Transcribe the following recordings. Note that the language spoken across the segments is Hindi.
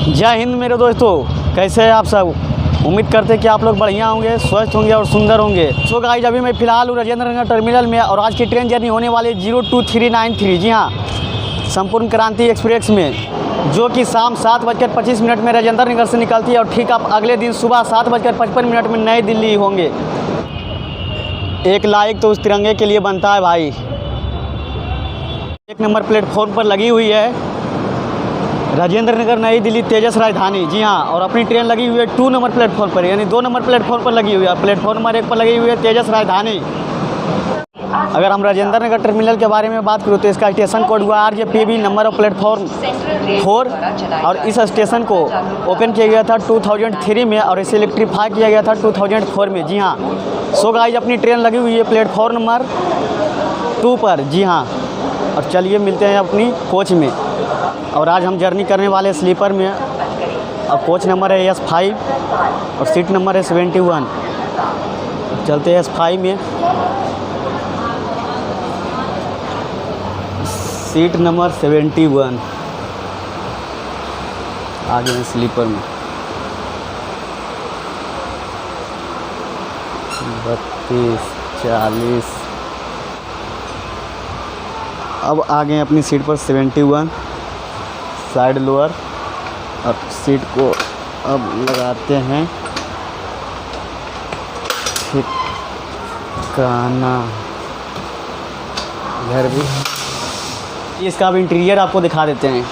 जय हिंद मेरे दोस्तों, कैसे हैं आप सब। उम्मीद करते हैं कि आप लोग बढ़िया होंगे, स्वस्थ होंगे और सुंदर होंगे। सो गाइस, अभी मैं फ़िलहाल हूँ राजेंद्र नगर टर्मिनल में और आज की ट्रेन जर्नी होने वाली 02393। जी हाँ, संपूर्ण क्रांति एक्सप्रेस में, जो कि शाम 7:25 में राजेंद्र नगर से निकलती है और ठीक आप अगले दिन सुबह 7:55 में नई दिल्ली होंगे। एक लाइक तो उस तिरंगे के लिए बनता है भाई। 1 नंबर प्लेटफॉर्म पर लगी हुई है राजेंद्र नगर नई दिल्ली तेजस राजधानी। जी हाँ, और अपनी ट्रेन लगी हुई है 2 नंबर प्लेटफॉर्म पर, यानी 2 नंबर प्लेटफॉर्म पर लगी हुई है। प्लेटफॉर्म नंबर 1 पर लगी हुई है तेजस राजधानी। अगर हम राजेंद्र नगर टर्मिनल के बारे में बात करूँ तो इसका स्टेशन कोड हुआ RJPB, नंबर ऑफ प्लेटफॉर्म 4, और इस स्टेशन को ओपन किया गया था 2003 में और इसे इलेक्ट्रीफाई किया गया था 2004 में। जी हाँ, सो गाइस, अपनी ट्रेन लगी हुई है प्लेटफॉर्म नंबर 2 पर। जी हाँ, और चलिए मिलते हैं अपनी कोच में। और आज हम जर्नी करने वाले स्लीपर में, और कोच नंबर है S5 और सीट नंबर है 71। चलते हैं S5 में। सीट नंबर 71 आगे हैं स्लीपर में। 32, 40। अब आ गए अपनी सीट पर 71, साइड लोअर। और सीट को अब लगाते हैं ठिकाना। घर भी इसका अब इंटीरियर आपको दिखा देते हैं।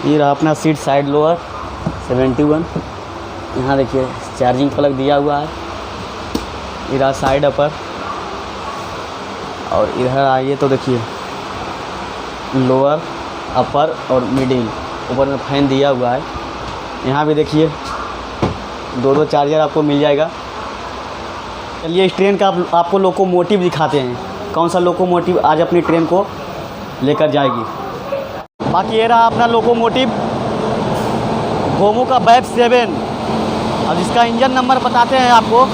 ये रहा अपना सीट साइड लोअर 71। यहाँ देखिए चार्जिंग प्लग दिया हुआ है। ये रहा साइड अपर, और इधर आइए तो देखिए लोअर, अपर और मिडिल। ऊपर में फैन दिया हुआ है। यहाँ भी देखिए 2 चार्जर आपको मिल जाएगा। चलिए इस ट्रेन का आपको लोकोमोटिव दिखाते हैं, कौन सा लोकोमोटिव आज अपनी ट्रेन को लेकर जाएगी। बाकी ये रहा अपना लोकोमोटिव गोमो का बैब 7, और जिसका इंजन नंबर बताते हैं आपको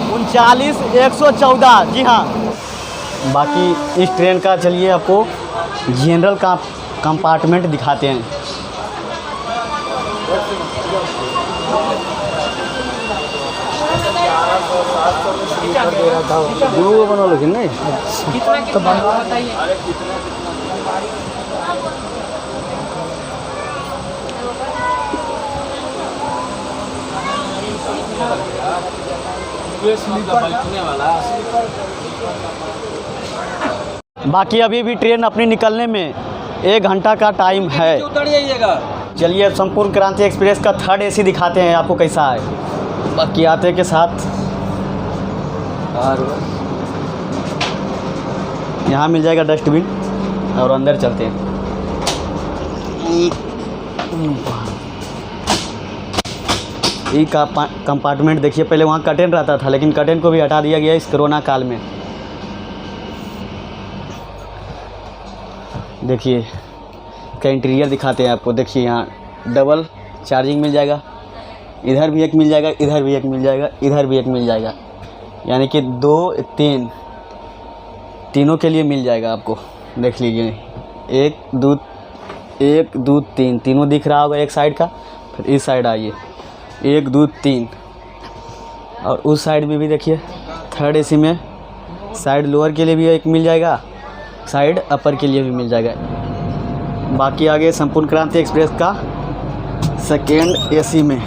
39114। जी हाँ, बाकी इस ट्रेन का चलिए आपको जनरल का कंपार्टमेंट दिखाते हैं। गुरु बना लो नहीं तो बताइए। बाकी अभी भी ट्रेन अपनी निकलने में 1 घंटा का टाइम है। चलिए संपूर्ण क्रांति एक्सप्रेस का 3rd AC दिखाते हैं आपको कैसा है। बाकी आते के साथ और यहाँ मिल जाएगा डस्टबिन, और अंदर चलते हैं। ये कंपार्टमेंट देखिए, पहले वहाँ कर्टेन रहता था लेकिन कर्टेन को भी हटा दिया गया इस कोरोना काल में। देखिए का इंटीरियर दिखाते हैं आपको। देखिए यहाँ डबल चार्जिंग मिल जाएगा, इधर भी एक मिल जाएगा, इधर भी एक मिल जाएगा, इधर भी एक मिल जाएगा, यानी कि 2, 3 तीनों के लिए मिल जाएगा आपको। देख लीजिए 1, 2, 3 तीनों दिख रहा होगा एक साइड का। फिर इस साइड आइए 1, 2, 3, और उस साइड में भी देखिए 3rd AC में साइड लोअर के लिए भी एक मिल जाएगा, साइड अपर के लिए भी मिल जाएगा। बाकी आगे संपूर्ण क्रांति एक्सप्रेस का 2nd AC में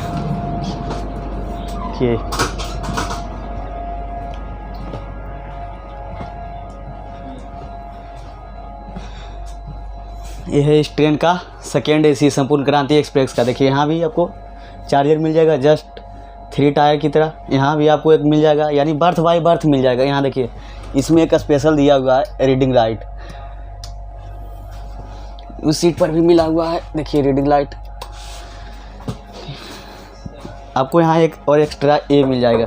ये है इस ट्रेन का 2nd AC संपूर्ण क्रांति एक्सप्रेस का। देखिए यहाँ भी आपको चार्जर मिल जाएगा, जस्ट 3 टायर की तरह। यहाँ भी आपको एक मिल जाएगा, यानी बर्थ बाय बर्थ मिल जाएगा। यहाँ देखिए इसमें एक स्पेशल दिया हुआ है रीडिंग लाइट, उस सीट पर भी मिला हुआ है। देखिए रीडिंग लाइट आपको यहाँ एक और एक्स्ट्रा ए मिल जाएगा,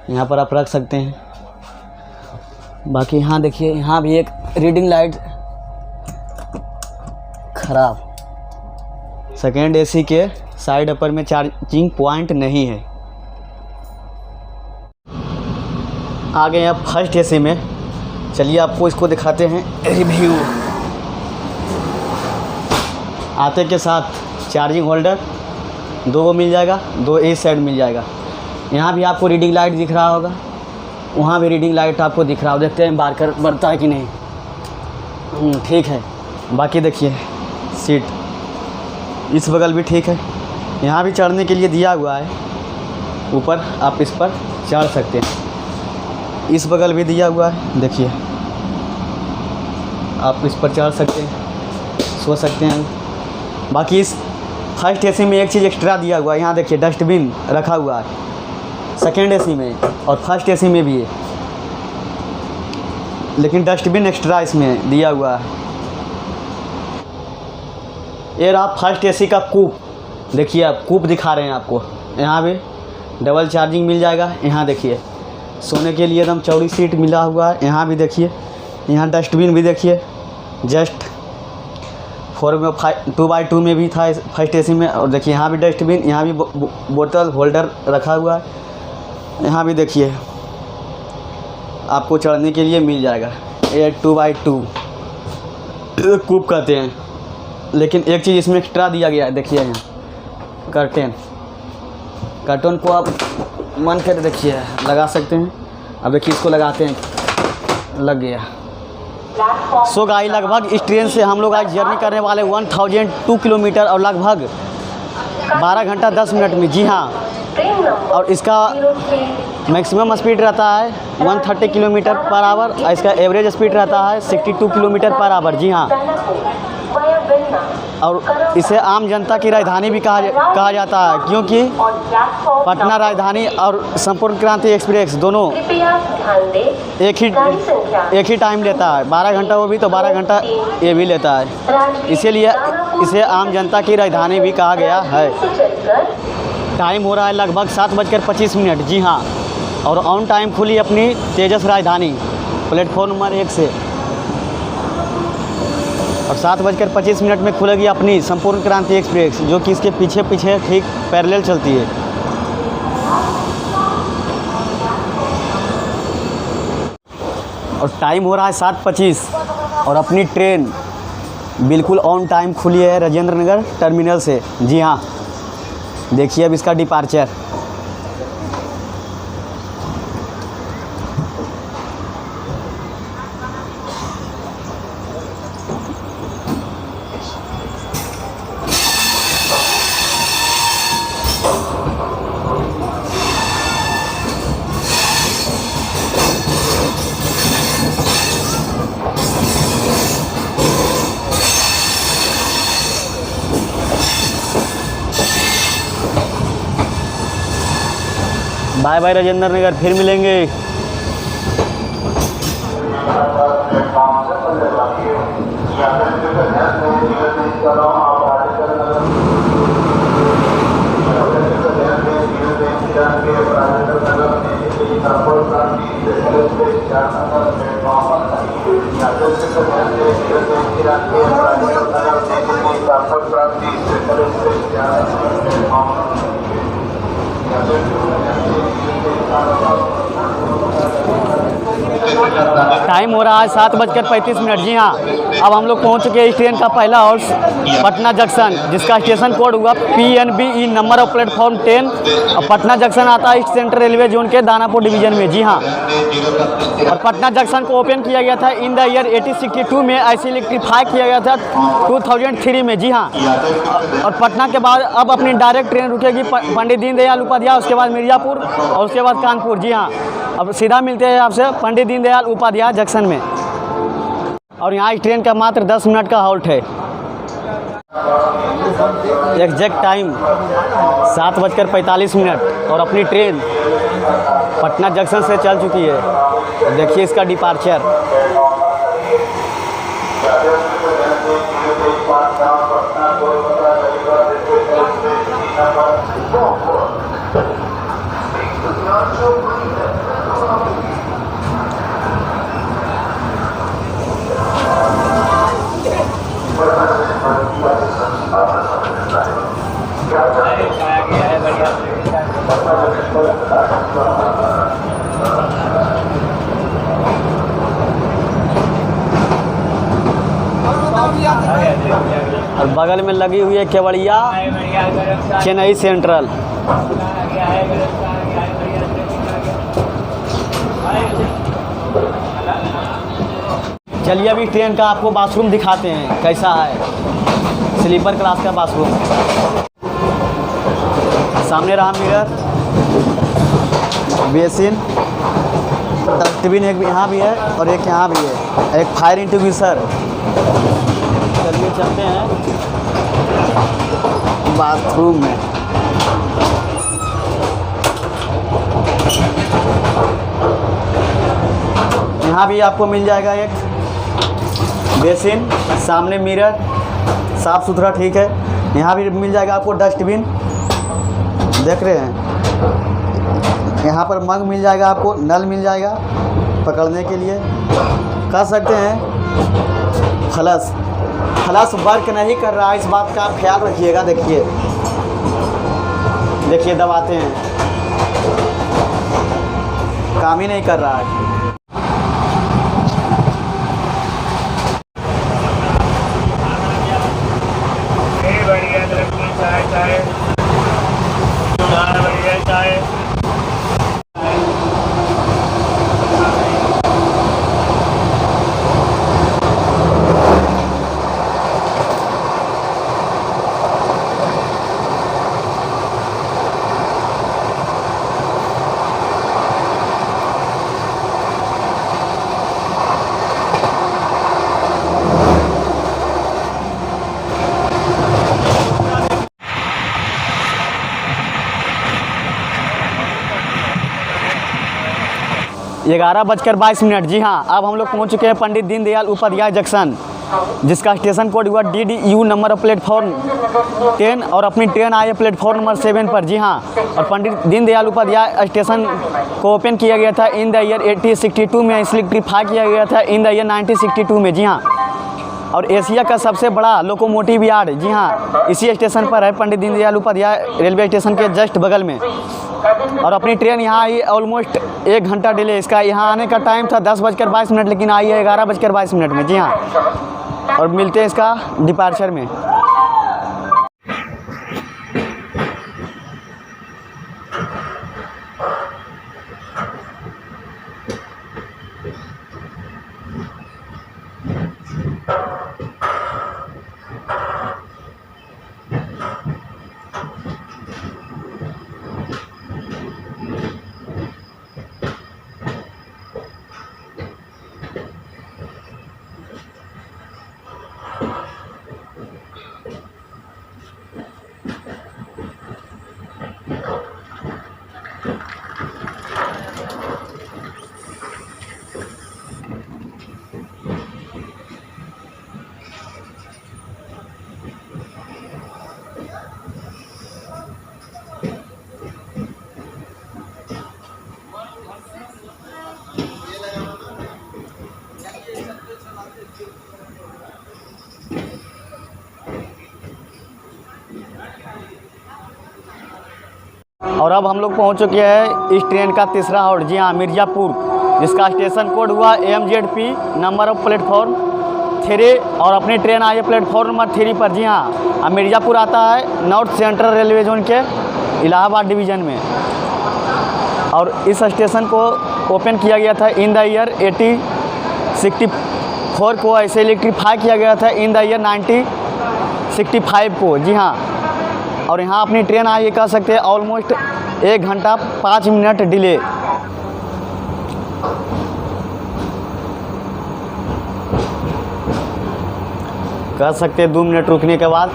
यहाँ पर आप रख सकते हैं। बाकी यहाँ देखिए यहाँ भी एक रीडिंग लाइट खराब। 2nd AC के साइड अपर में चार्जिंग पॉइंट नहीं है। आ गए अब 1st AC में। चलिए आपको इसको दिखाते हैं रिव्यू। आते के साथ चार्जिंग होल्डर 2 मिल जाएगा, 2 इस साइड मिल जाएगा। यहाँ भी आपको रीडिंग लाइट दिख रहा होगा, वहाँ भी रीडिंग लाइट आपको दिख रहा होगा। देखते हैं बारकर बढ़ता है कि नहीं। ठीक है। बाकी देखिए सीट इस बगल भी ठीक है। यहाँ भी चढ़ने के लिए दिया हुआ है, ऊपर आप इस पर चढ़ सकते हैं। इस बगल भी दिया हुआ है, देखिए आप इस पर चढ़ सकते हैं, सो सकते हैं। बाकी इस फर्स्ट एसी में एक चीज़ एक्स्ट्रा दिया हुआ है, यहाँ देखिए डस्टबिन रखा हुआ है सेकेंड एसी में और फर्स्ट एसी में भी है, लेकिन डस्टबिन एक्स्ट्रा इसमें दिया हुआ है। ये रहा फर्स्ट एसी का कूप, देखिए आप कूप दिखा रहे हैं आपको। यहाँ भी डबल चार्जिंग मिल जाएगा। यहाँ देखिए सोने के लिए एकदम चौड़ी सीट मिला हुआ है। यहाँ भी देखिए, यहाँ डस्टबिन भी देखिए, जस्ट 2x2 में भी था फर्स्ट एसी में। और देखिए यहाँ भी डस्टबिन, यहाँ भी बोतल होल्डर रखा हुआ है। यहाँ भी देखिए आपको चढ़ने के लिए मिल जाएगा। ये 2x2 कूप कहते हैं, लेकिन एक चीज़ इसमें एक्स्ट्रा दिया गया है, देखिए यहाँ कर्टन को आप मन कर देखिए लगा सकते हैं। अब देखिए इसको लगाते हैं, लग गया। सो गाइस लगभग इस ट्रेन से हम लोग आज जर्नी करने वाले 1002 किलोमीटर और लगभग 12 घंटा 10 मिनट में। जी हाँ, और इसका मैक्सिमम स्पीड रहता है 130 किलोमीटर पर आवर और इसका एवरेज स्पीड रहता है 62 किलोमीटर पर आवर। जी हाँ, और इसे आम जनता की राजधानी भी कहा जाता है, क्योंकि पटना राजधानी और संपूर्ण क्रांति एक्सप्रेस दोनों एक ही टाइम लेता है। 12 घंटा वो भी तो 12 घंटा ये भी लेता है, इसीलिए इसे आम जनता की राजधानी भी कहा गया है। टाइम हो रहा है लगभग 7:25। जी हाँ, और ऑन टाइम खुली अपनी तेजस राजधानी प्लेटफॉर्म नंबर 1 से, और 7:25 में खुलेगी अपनी संपूर्ण क्रांति एक्सप्रेस, जो कि इसके पीछे पीछे ठीक पैरेलल चलती है। और टाइम हो रहा है 7:25 और अपनी ट्रेन बिल्कुल ऑन टाइम खुली है राजेंद्र नगर टर्मिनल से। जी हाँ, देखिए अब इसका departure. Bye bye Rajendra Nagar, फिर मिलेंगे। टाइम हो रहा है 7:35। जी हाँ, अब हम लोग पहुंच चुके हैं इस ट्रेन का पहला हॉल्ट पटना जंक्शन, जिसका स्टेशन कोड हुआ PNBE, नंबर ऑफ प्लेटफॉर्म 10। और पटना जंक्शन आता है सेंट्रल रेलवे जोन के दानापुर डिवीजन में। जी हाँ, और पटना जंक्शन को ओपन किया गया था इन द ईयर 1862 में, ऐसे इलेक्ट्रीफाई किया गया था 2003 में। जी हाँ, और पटना के बाद अब अपनी डायरेक्ट ट्रेन रुकेगी पंडित दीनदयाल उपाध्याय, उसके बाद मिर्ज़ापुर और उसके बाद कानपुर। जी हाँ, अब सीधा मिलते हैं आपसे पंडित दीनदयाल उपाध्याय जंक्शन में। और यहाँ इस ट्रेन का मात्र 10 मिनट का हॉल्ट है। एग्जैक्ट टाइम 7:45 और अपनी ट्रेन पटना जंक्शन से चल चुकी है। देखिए इसका डिपार्चर। और बगल में लगी हुई है केवड़िया चेन्नई सेंट्रल। चलिए अभी ट्रेन का आपको बाथरूम दिखाते हैं कैसा है, स्लीपर क्लास का बाथरूम। सामने रहा मिरर, बेसिन, डस्टबिन एक यहाँ भी है और एक यहाँ भी है, एक फायर इंटरव्यूसर। चलिए चलते हैं बाथरूम में। यहाँ भी आपको मिल जाएगा एक बेसिन, सामने मिरर, साफ़ सुथरा ठीक है। यहाँ भी मिल जाएगा आपको डस्टबिन, देख रहे हैं। यहाँ पर मग मिल जाएगा आपको, नल मिल जाएगा पकड़ने के लिए। कह सकते हैं फ्लश वर्क नहीं कर रहा है, इस बात का आप ख्याल रखिएगा। देखिए दबाते हैं, काम ही नहीं कर रहा है। ये 11:22। जी हाँ, अब हम लोग पहुँच चुके हैं पंडित दीनदयाल उपाध्याय जंक्शन, जिसका स्टेशन कोड हुआ DDU, नंबर प्लेटफॉर्म 10 और अपनी ट्रेन आई है प्लेटफॉर्म नंबर 7 पर। जी हाँ, और पंडित दीनदयाल उपाध्याय स्टेशन को ओपन किया गया था इन द ईयर 1862 में, इलेक्ट्रीफाई किया गया था इन द ईयर 1962 में। जी हाँ, और एशिया का सबसे बड़ा लोकोमोटिव यार्ड, जी हाँ, इसी स्टेशन पर है, पंडित दीनदयाल उपाध्याय रेलवे स्टेशन के जस्ट बगल में। और अपनी ट्रेन यहाँ आई ऑलमोस्ट 1 घंटा डिले। इसका यहाँ आने का टाइम था 10:22, लेकिन आई है 11:22 में। जी हाँ, और मिलते हैं इसका डिपार्चर में। और अब हम लोग पहुंच चुके हैं इस ट्रेन का तीसरा हॉल्ट। जी हाँ, मिर्ज़ापुर, जिसका स्टेशन कोड हुआ MZP, नंबर ऑफ प्लेटफॉर्म 3 और अपनी ट्रेन आई है प्लेटफॉर्म नंबर 3 पर। जी हाँ, अब मिर्ज़ापुर आता है नॉर्थ सेंट्रल रेलवे जोन के इलाहाबाद डिवीज़न में। और इस स्टेशन को ओपन किया गया था इन द ईयर 1864 को, ऐसे इलेक्ट्रीफाई किया गया था इन द ईयर 1965 को। जी हाँ, और यहाँ अपनी ट्रेन आई, कह सकते हैं ऑलमोस्ट 1 घंटा 5 मिनट डिले। कह सकते हैं 2 मिनट रुकने के बाद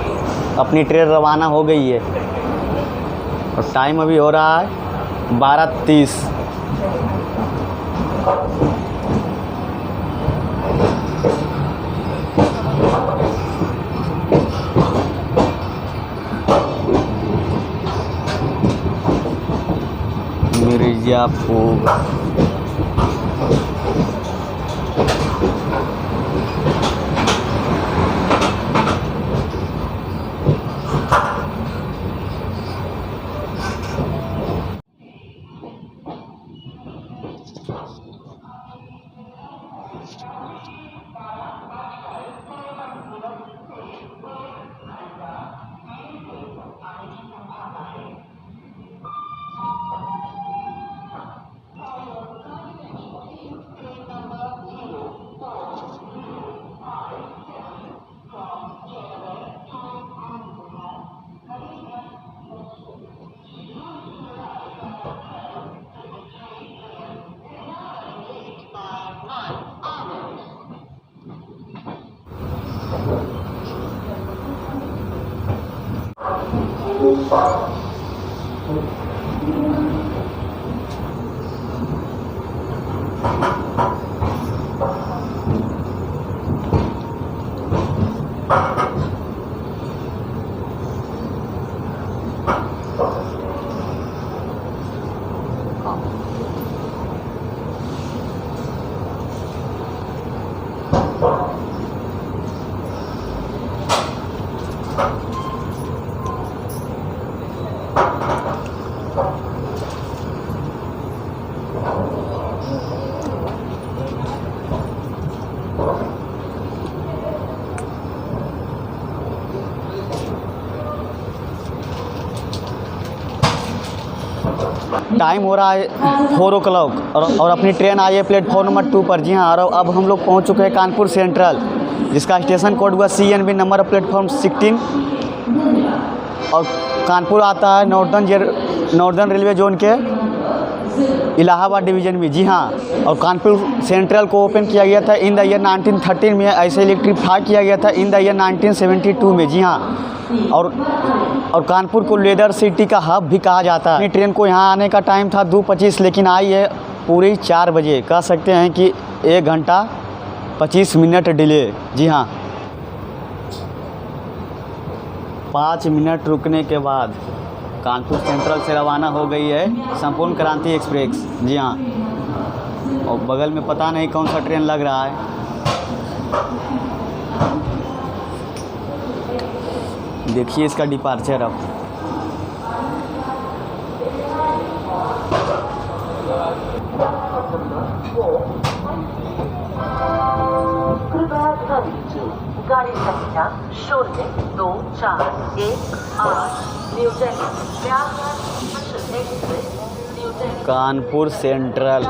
अपनी ट्रेन रवाना हो गई है। और टाइम अभी हो रहा है 12:30। मिर्ज़ापुर। टाइम हो रहा है 4 o'clock और अपनी ट्रेन आई है प्लेटफॉर्म नंबर 2 पर। जी हाँ, और अब हम लोग पहुंच चुके हैं कानपुर सेंट्रल, जिसका स्टेशन कोड हुआ CNB, नंबर प्लेटफॉर्म 16। और कानपुर आता है नॉर्दर्न रेलवे जोन के इलाहाबाद डिवीज़न में। जी हाँ, और कानपुर सेंट्रल को ओपन किया गया था इन द ईयर 1913 में। ऐसे इलेक्ट्रीफाई किया गया था इन द ईयर 1972 में। जी हाँ, और कानपुर को लेदर सिटी का हब भी कहा जाता है। ट्रेन को यहाँ आने का टाइम था 2:25, लेकिन आई है पूरी 4 बजे। कह सकते हैं कि 1 घंटा 25 मिनट डिले। जी हाँ, 5 मिनट रुकने के बाद कानपुर सेंट्रल से रवाना हो गई है संपूर्ण क्रांति एक्सप्रेस। जी हाँ, और बगल में पता नहीं कौन सा ट्रेन लग रहा है। देखिए इसका डिपार्चर अब। कृपया ध्यान दीजिए, गाड़ी संख्या 0241 new Delhi Prayagraj express new Delhi Kanpur central.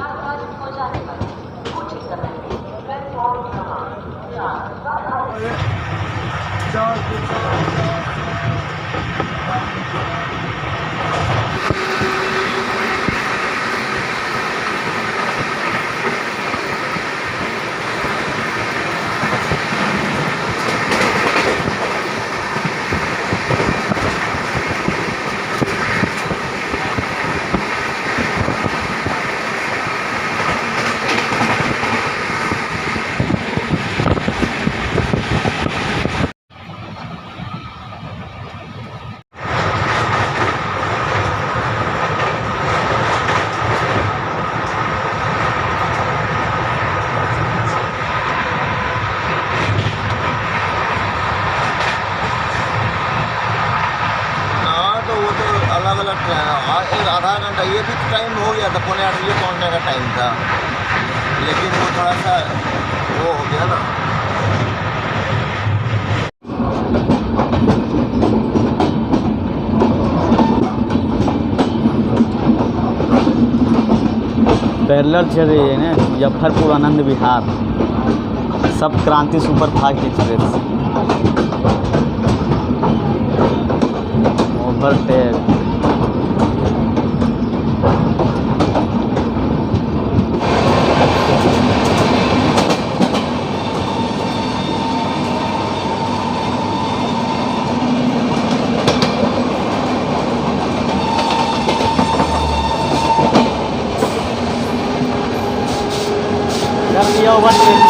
अलग अलग ट्रेन एक आधा घंटा, ये भी टाइम हो गया था, 7:45 ये पहुँचने का टाइम था, लेकिन वो थोड़ा सा वो हो गया ना। पैरेलल चल रही है ना मुजफ्फरपुर आनंद विहार सब क्रांति सुपरफास्ट एक्सप्रेस। ओवरटेक ओवरटेक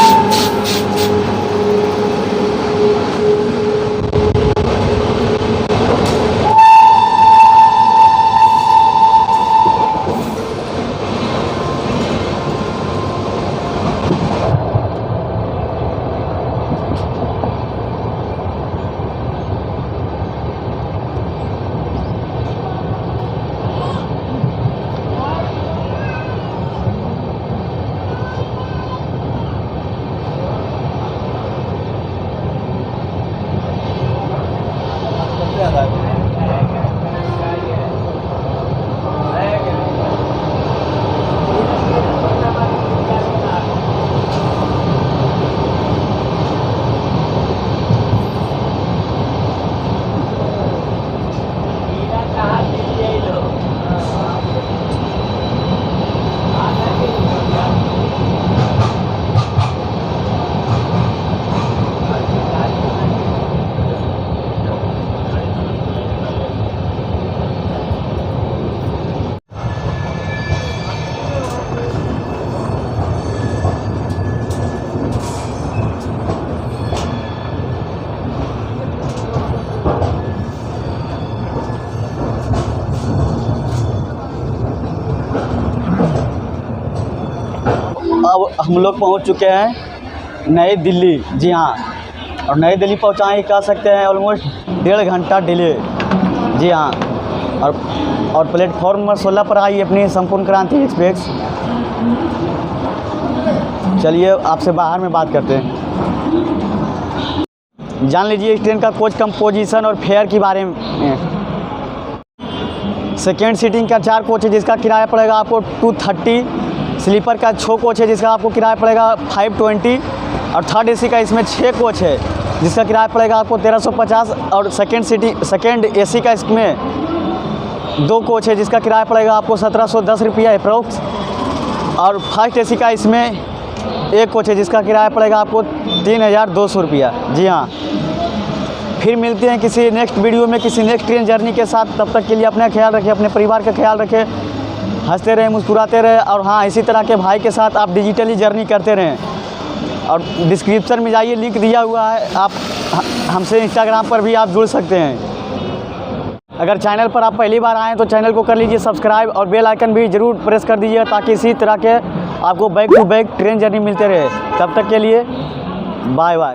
अब हम लोग पहुंच चुके हैं नई दिल्ली। जी हाँ, और नई दिल्ली पहुंचाए कह सकते हैं ऑलमोस्ट 1.5 घंटा डिले। जी हाँ, और प्लेटफॉर्म नंबर 16 पर आई अपनी संपूर्ण क्रांति एक्सप्रेस। चलिए आपसे बाहर में बात करते हैं, जान लीजिए इस ट्रेन का कोच कंपोजिशन और फेयर के बारे में। सेकेंड सीटिंग का 4 कोच है जिसका किराया पड़ेगा आपको 230। स्लीपर का 6 कोच है जिसका आपको किराया पड़ेगा 520। और थर्ड एसी का इसमें 6 कोच है जिसका किराया पड़ेगा आपको 1350। और सेकेंड एसी का इसमें 2 कोच है जिसका किराया पड़ेगा आपको 1710 रुपया अप्रोक्स। और फर्स्ट एसी का इसमें 1 कोच है जिसका किराया पड़ेगा आपको 3200 रुपया। जी हाँ, फिर मिलते हैं किसी नेक्स्ट वीडियो में किसी नेक्स्ट ट्रेन जर्नी के साथ। तब तक के लिए अपना ख्याल रखें, अपने परिवार का ख्याल रखें, हंसते रहें, मुस्कुराते रहें। और हाँ, इसी तरह के भाई के साथ आप डिजिटली जर्नी करते रहें। और डिस्क्रिप्शन में जाइए, लिंक दिया हुआ है, आप हमसे इंस्टाग्राम पर भी आप जुड़ सकते हैं। अगर चैनल पर आप पहली बार आएँ तो चैनल को कर लीजिए सब्सक्राइब और बेल आइकन भी ज़रूर प्रेस कर दीजिए ताकि इसी तरह के आपको back to back train journey मिलते रहे। तब तक के लिए बाय बाय।